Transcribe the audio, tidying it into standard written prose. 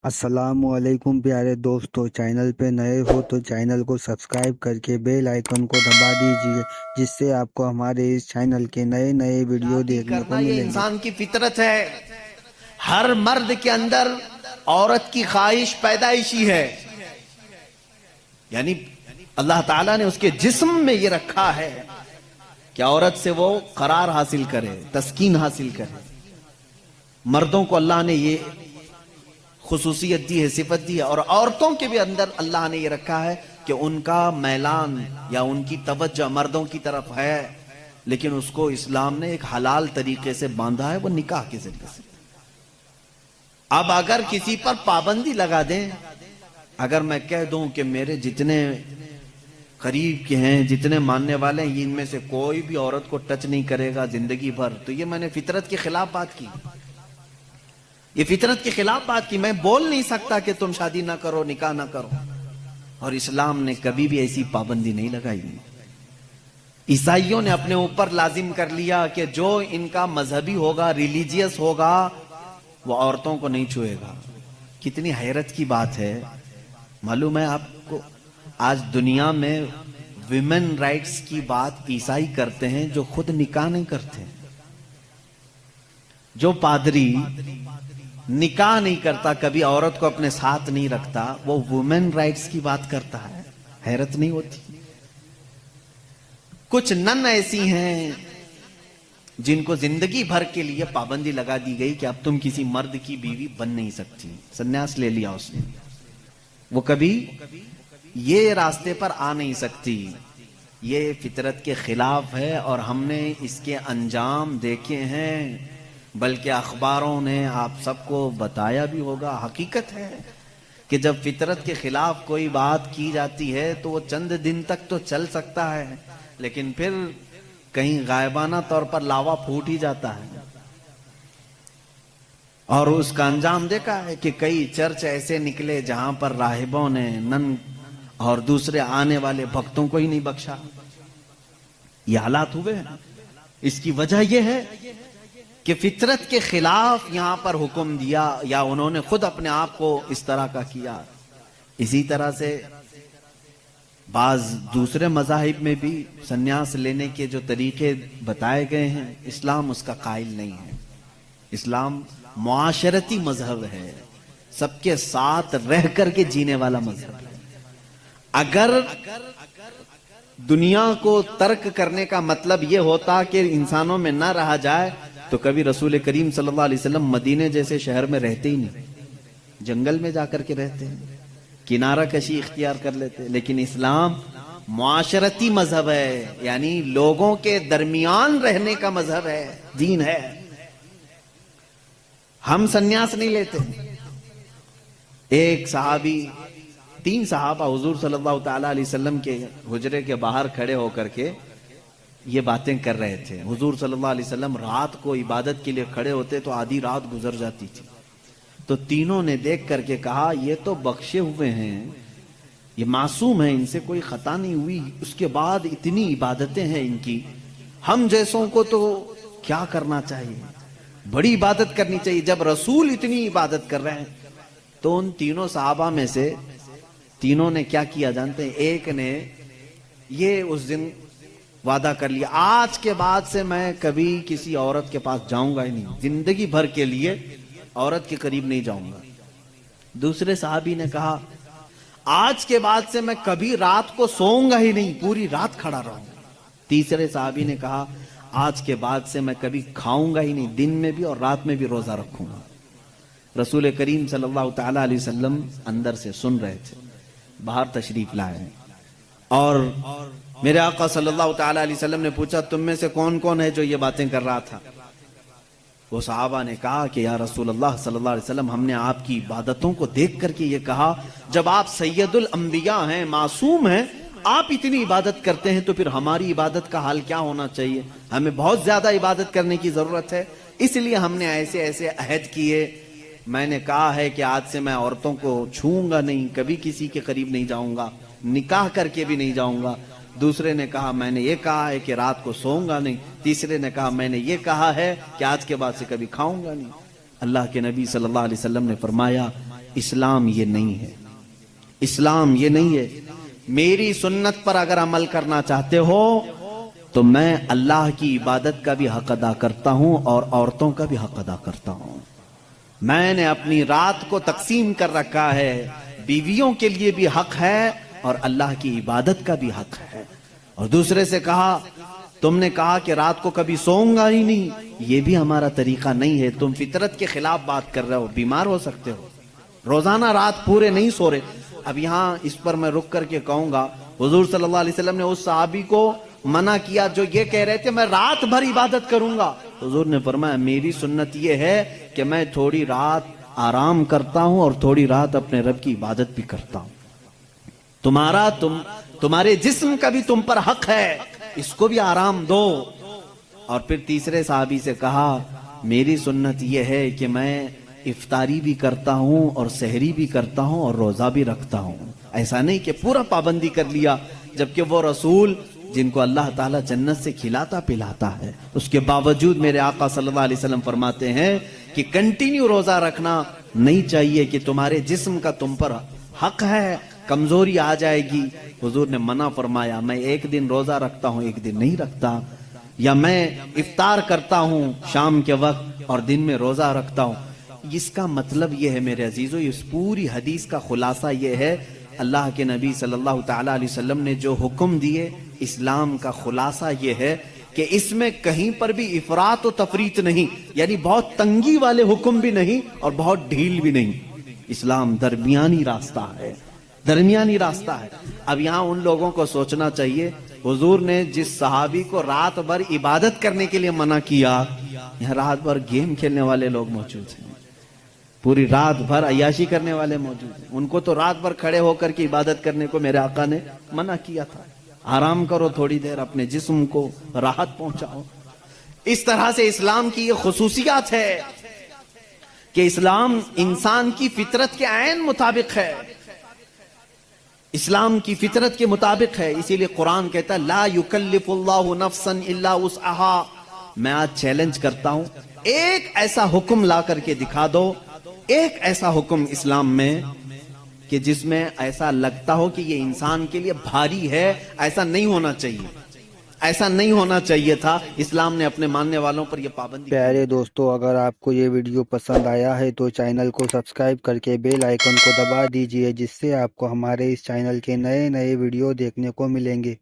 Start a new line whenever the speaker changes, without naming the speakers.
अस्सलामुअलैकुम प्यारे दोस्तों, चैनल पे नए हो तो चैनल को सब्सक्राइब करके बेल आइकन को दबा दीजिए, जिससे आपको हमारे इस चैनल के नए नए वीडियो
शादी
देखने को
करना ये
मिलेंगे।
इंसान की फितरत है। हर मर्द के अंदर औरत की ख्वाहिश पैदाइशी है, यानी अल्लाह ताला ने उसके जिस्म में ये रखा है कि औरत से वो करार हासिल करे, तस्कीन हासिल करे। मर्दों को अल्लाह ने ये खुसूसियत दी है, सिफत दी है, और औरतों के भी अंदर अल्लाह ने ये रखा है कि उनका मैलान या उनकी तवज्जो मर्दों की तरफ है, लेकिन उसको इस्लाम ने एक हलाल तरीके से बांधा है, वो निकाह के जरिए से। अब अगर किसी पर पाबंदी लगा दें, अगर मैं कह दूं कि मेरे जितने करीब के हैं, जितने मानने वाले हैं, इनमें से कोई भी औरत को टच नहीं करेगा जिंदगी भर, तो ये मैंने फितरत के खिलाफ बात की। ये फितरत के खिलाफ बात की। मैं बोल नहीं सकता कि तुम शादी ना करो, निकाह ना करो, और इस्लाम ने कभी भी ऐसी पाबंदी नहीं लगाई। ईसाइयों ने अपने ऊपर लाजिम कर लिया कि जो इनका मजहबी होगा, रिलीजियस होगा, वो औरतों को नहीं छुएगा। कितनी हैरत की बात है। मालूम है आपको, आज दुनिया में विमेन राइट्स की बात ईसाई करते हैं जो खुद निकाह नहीं करते। जो पादरी निकाह नहीं करता, कभी औरत को अपने साथ नहीं रखता, वो वुमेन राइट्स की बात करता है। हैरत नहीं होती? कुछ नन ऐसी हैं जिनको जिंदगी भर के लिए पाबंदी लगा दी गई कि अब तुम किसी मर्द की बीवी बन नहीं सकती। सन्यास ले लिया उसने, वो कभी ये रास्ते पर आ नहीं सकती। ये फितरत के खिलाफ है और हमने इसके अंजाम देखे हैं, बल्कि अखबारों ने आप सबको बताया भी होगा। हकीकत है कि जब फितरत के खिलाफ कोई बात की जाती है तो वो चंद दिन तक तो चल सकता है, लेकिन फिर कहीं गायबाना तौर पर लावा फूट ही जाता है। और उसका अंजाम देखा है कि कई चर्च ऐसे निकले जहां पर राहिबों ने नन और दूसरे आने वाले भक्तों को ही नहीं बख्शा। ये हालात हुए हैं। इसकी वजह यह है कि फितरत के खिलाफ यहां पर हुक्म दिया, या उन्होंने खुद अपने आप को इस तरह का किया। इसी तरह से बाज दूसरे मज़ाहिब में भी सन्यास लेने के जो तरीके बताए गए हैं, इस्लाम उसका कायल नहीं है। इस्लाम मुआशरती मजहब है, सबके साथ रह करके जीने वाला मजहब है। अगर दुनिया को तर्क करने का मतलब यह होता कि इंसानों में ना रहा जाए, तो कभी रसूल करीम सल्लल्लाहु अलैहि वसल्लम मदीने जैसे शहर में रहते ही नहीं, जंगल में जाकर के रहते हैं, किनारा कशी इख्तियार कर लेते। लेकिन इस्लाम मुआशरती मजहब है, यानी लोगों के दरमियान रहने का मजहब है, दीन है। हम सन्यास नहीं लेते। एक सहाबी, 3 सहाबा हुजूर सल्लल्लाहु ताला अलैहि वसल्लम के हुजरे के बाहर खड़े होकर के ये बातें कर रहे थे। हुजूर सल्लल्लाहु अलैहि वसल्लम रात को इबादत के लिए खड़े होते तो आधी रात गुजर जाती थी। तो तीनों ने देख करके कहा, ये तो बख्शे हुए हैं, ये मासूम है, इनसे कोई खता नहीं हुई, उसके बाद इतनी इबादतें हैं इनकी, हम जैसों को तो क्या करना चाहिए, बड़ी इबादत करनी चाहिए। जब रसूल इतनी इबादत कर रहे हैं, तो उन तीनों सहाबा में से तीनों ने क्या किया जानते हैं? एक ने ये उस दिन वादा कर लिया, आज के बाद से मैं कभी किसी औरत के पास जाऊंगा ही नहीं, जिंदगी भर के लिए औरत के करीब नहीं जाऊंगा। दूसरे साहबी ने कहा, आज के बाद से मैं कभी रात को सोऊंगा ही नहीं, पूरी रात खड़ा रहूंगा। तीसरे साहबी ने कहा, आज के बाद से मैं कभी खाऊंगा ही नहीं, दिन में भी और रात में भी रोजा रखूंगा। रसूल करीम सल्लल्लाहु ताला अलैहि वसल्लम अंदर से सुन रहे थे, बाहर तशरीफ लाए, और मेरे आका सल्लल्लाहु ताला अलैहि वसल्लम ने पूछा, तुम में से कौन कौन है जो ये बातें कर रहा था? वो सहाबा ने कहा कि या रसूल अल्लाह सल्लल्लाहु अलैहि वसल्लम, हमने आपकी इबादतों को देख करके ये कहा, जब आप सैयदुल अंबिया हैं, मासूम हैं, आप इतनी इबादत करते हैं, तो फिर हमारी इबादत का हाल क्या होना चाहिए? हमें बहुत ज्यादा इबादत करने की जरूरत है, इसलिए हमने ऐसे ऐसे अहद किए। मैंने कहा है कि आज से मैं औरतों को छूऊंगा नहीं, कभी किसी के करीब नहीं जाऊंगा, निकाह करके भी नहीं जाऊंगा। दूसरे ने कहा, मैंने ये कहा है कि रात को सोऊंगा नहीं। तीसरे ने कहा, मैंने ये कहा है कि आज के बाद से कभी खाऊंगा नहीं। अल्लाह के नबी सल्लल्लाहु अलैहि वसल्लम ने फरमाया, اسلام یہ نہیں ہے، اسلام یہ نہیں ہے۔ میری سنت پر اگر عمل کرنا چاہتے ہو تو میں اللہ کی عبادت کا بھی حق ادا کرتا ہوں اور عورتوں کا بھی حق ادا کرتا ہوں۔ میں نے اپنی رات کو تقسیم کر رکھا ہے، بیویوں کے لیے بھی حق ہے اور اللہ کی عبادت کا بھی حق ہے۔ اور دوسرے سے کہا تم نے کہا کہ رات کو کبھی سوؤں گا ہی نہیں، یہ بھی ہمارا طریقہ نہیں ہے، تم فطرت کے خلاف بات کر رہے ہو، بیمار ہو سکتے ہو، روزانہ رات پورے نہیں سو رہے۔ اب یہاں اس پر میں رک کر کے کہوں گا، حضور صلی اللہ علیہ وسلم نے اس صحابی کو منع کیا جو یہ کہہ رہے تھے میں رات بھر عبادت کروں گا۔ حضور نے فرمایا میری سنت یہ ہے کہ میں تھوڑی رات آرام کرتا ہوں اور تھوڑی رات اپنے رب کی عبادت بھی کرتا ہوں۔ تمہارے جسم کا بھی تم پر حق ہے، اس کو بھی آرام دو۔ اور پھر تیسرے صحابی سے کہا میری سنت یہ ہے کہ میں افطاری بھی کرتا ہوں اور سحری بھی کرتا ہوں اور روزہ بھی رکھتا ہوں۔ ایسا نہیں کہ پورا پابندی کر لیا، جبکہ وہ رسول جن کو اللہ تعالیٰ جنت سے کھلاتا پلاتا ہے، اس کے باوجود میرے آقا صلی اللہ علیہ وسلم فرماتے ہیں کہ کنٹینیو روزہ رکھنا نہیں چاہیے، کہ تمہارے جسم کا تم پر حق ہے، کمزوری آ جائے گی۔ حضور نے منع فرمایا میں ایک دن روزہ رکھتا ہوں ایک دن نہیں رکھتا، یا میں افطار کرتا ہوں شام کے وقت اور دن میں روزہ رکھتا ہوں۔ اس کا مطلب یہ ہے میرے عزیزو، اس پوری حدیث کا خلاصہ یہ ہے، اللہ کے نبی صلی اللہ تعالی علیہ وسلم نے جو حکم دیے، اسلام کا خلاصہ یہ ہے کہ اس میں کہیں پر بھی افراط و تفریط نہیں، یعنی بہت تنگی والے حکم بھی نہیں اور بہت ڈھیل بھی نہیں۔ اسلام درمیانی راستہ ہے، درمیانی راستہ ہے۔ اب یہاں ان لوگوں کو سوچنا چاہیے، حضور نے جس صحابی کو رات بھر عبادت کرنے کے لیے منع کیا، یہاں رات بھر گیم کھیلنے والے لوگ موجود ہیں، پوری رات بھر عیاشی کرنے والے موجود ہیں، ان کو تو رات بھر کھڑے ہو کر کے عبادت کرنے کو میرے آقا نے منع کیا تھا۔ آرام کرو تھوڑی دیر، اپنے جسم کو راحت پہنچاؤ۔ اس طرح سے اسلام کی یہ خصوصیات ہے کہ اسلام انسان کی فطرت کے عین مطابق ہے، اسلام کی فطرت کے مطابق ہے۔ اسی لیے قرآن کہتا ہے لا یکلف اللہ نفسا الا وسعها۔ میں آج چیلنج کرتا ہوں، ایک ایسا حکم لا کر کے دکھا دو، ایک ایسا حکم اسلام میں کہ جس میں ایسا لگتا ہو کہ یہ انسان کے لیے بھاری ہے۔ ایسا نہیں ہونا چاہیے، ایسا نہیں ہونا چاہیے تھا۔ اسلام نے اپنے ماننے والوں پر یہ پابندی۔
پیارے دوستو، اگر آپ کو یہ ویڈیو پسند آیا ہے تو چینل کو سبسکرائب کر کے بیل آئیکن کو دبا دیجئے، جس سے آپ کو ہمارے اس چینل کے نئے ویڈیو دیکھنے کو ملیں گے۔